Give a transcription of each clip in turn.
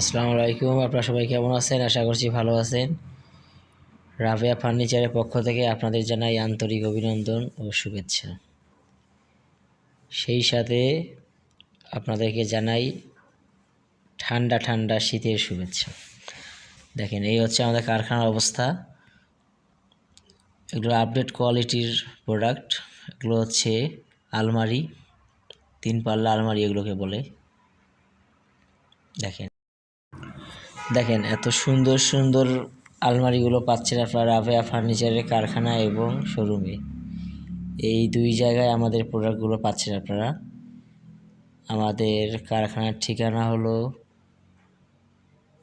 আসসালামু আলাইকুম। আপনারা সবাই কেমন আছেন? আশা করছি ভালো আছেন। রাবেয়া ফার্নিচারের পক্ষ থেকে আপনাদের জানাই আন্তরিক অভিনন্দন ও শুভেচ্ছা। সেই সাথে আপনাদেরকে জানাই ঠান্ডা ঠান্ডা শীতের শুভেচ্ছা। দেখেন, এই হচ্ছে আমাদের কারখানার অবস্থা। এগুলো আপডেট কোয়ালিটির প্রোডাক্ট। এগুলো হচ্ছে আলমারি, 3 পাল্লা আলমারি এগুলোকে বলে। দেখেন এত সুন্দর সুন্দর আলমারিগুলো পাচ্ছেন আপনারা রাবেয়া ফার্নিচারের কারখানা এবং শোরুমে। এই 2 জায়গায় আমাদের প্রোডাক্টগুলো পাচ্ছেন আপনারা। আমাদের কারখানার ঠিকানা হলো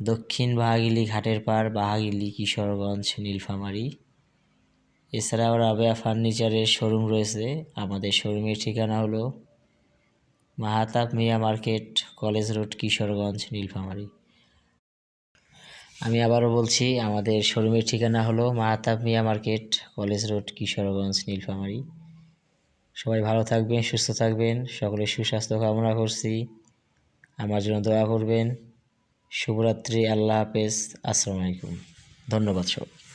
দক্ষিণ বাহাগিলি ঘাটের পাড়, বাহাগিলি, কিশোরগঞ্জ, নীলফামারী। এছাড়াও রাবেয়া ফার্নিচারের শোরুম রয়েছে। আমাদের শোরুমের ঠিকানা হলো Mahtab Mia market, college road, Kishoreganj, Nilphamari. আমি আবারও বলছি, আমাদের শোরুমের ঠিকানা হলো Mahtab Mia market, college road, Kishoreganj, Nilphamari. সবাই ভালো থাকবেন, সুস্থ থাকবেন। সকলের সুস্বাস্থ্য কামনা করছি। আমার জন্য দোয়া করবেন। শুভরাত্রি। আল্লাহ হাফেজ। আসসালামু আলাইকুম। ধন্যবাদ সবাই।